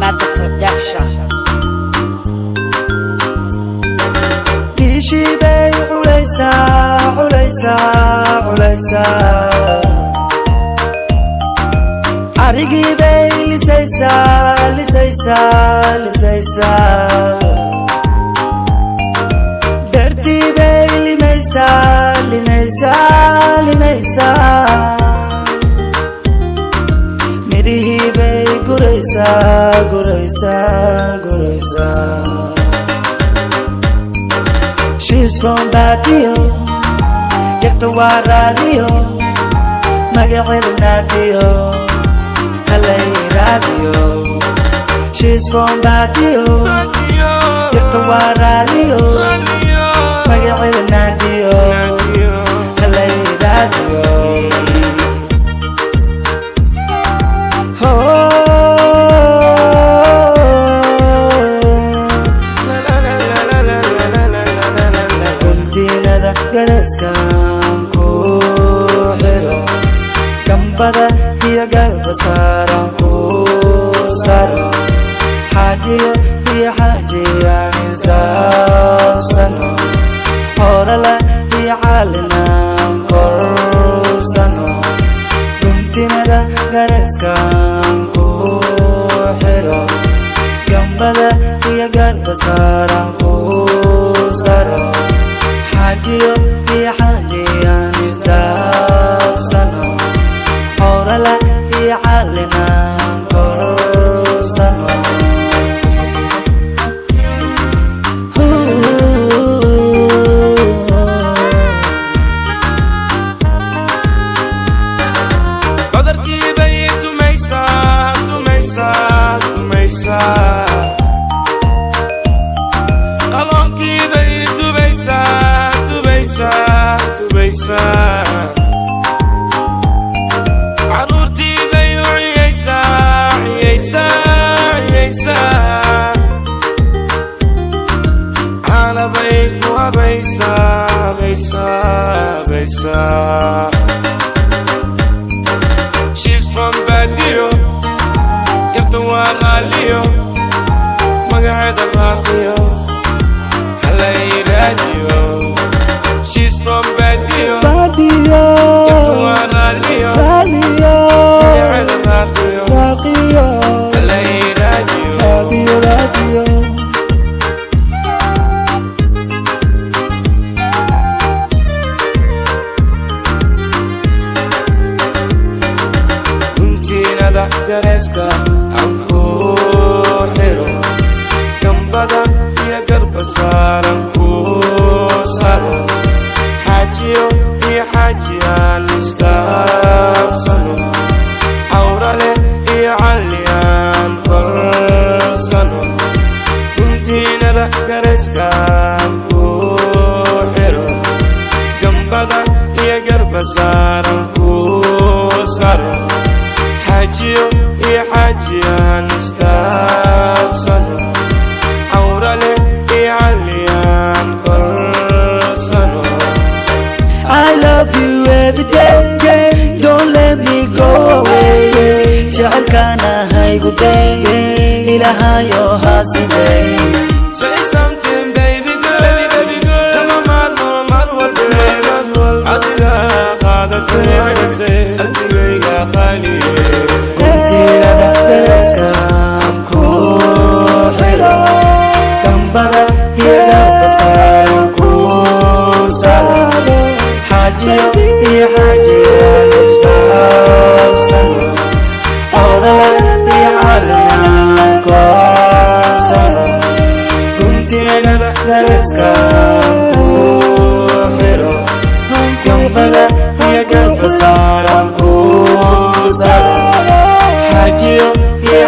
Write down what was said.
Mata Production. Dishi bay ulaysa, ulaysa, ulaysa. Arigi bay lisaysa, lisaysa, lisaysa. Dirty bay limaysa, limaysa, limaysa. Mirihi bay guraysa, guraysa, guraysa. She's from Badio, Yaktawa Radio, Magawil Nadio, Halay Radio. She's from Badio, Yaktawa Radio, Magawil Nadio, Halay Radio. Gareskan ku hero Gambada hiya garbasaran ku saro Hajiyo hiya hajiyan isdafsano Horala hiya halinan korsano Guntinada gareskan ku hero Gambada hiya garbasaran ku saro Hajiyo hiya hajiyan isdafsano Horala hiya halinan korsano Qadarkii bay tumaysaa, tumaysaa, tumaysaa Qaloonkii bay dubaysaa Caruurtii bay u ciyaysaa, ciyaysaa, ciyaysaa Caana bay ku habaysaa, habaysaa, habaysaa She's from Badio, yarta waa qaaliyo Magaceeda raaqiyo Halay Radio. She's from Badio, Badio, Yaktawa Radio, Radio, Radio, Radio, Halay Radio, Radio, Radio. Guntinada gareska anku hero Gambada hiya garbasaran ku saro Hajiyo hiya hajiyan isdafsano Awrale hiya haliyan korsano Guntinada gareskan ku hero Gambada hiya garbasaran ku saro Hajiyo hiya hajiyan isdafsano Awrale hiya haliyan korsano I love you every day, don't let me go away. Jacalkana haygu day, ilahayo hasiday. Say something baby girl, Tama marmo marwal Adiga qaadatay Adigayga qaaliye Guntinada gareskan ku helo Gambada hiya garbasaran ku saro Hajiyo hiya hajiyan isdafsano Horala hiya halinan korsano Guntinada gareskan ku helo Gambada hiya garbasaran ku saro Hajiyo hiya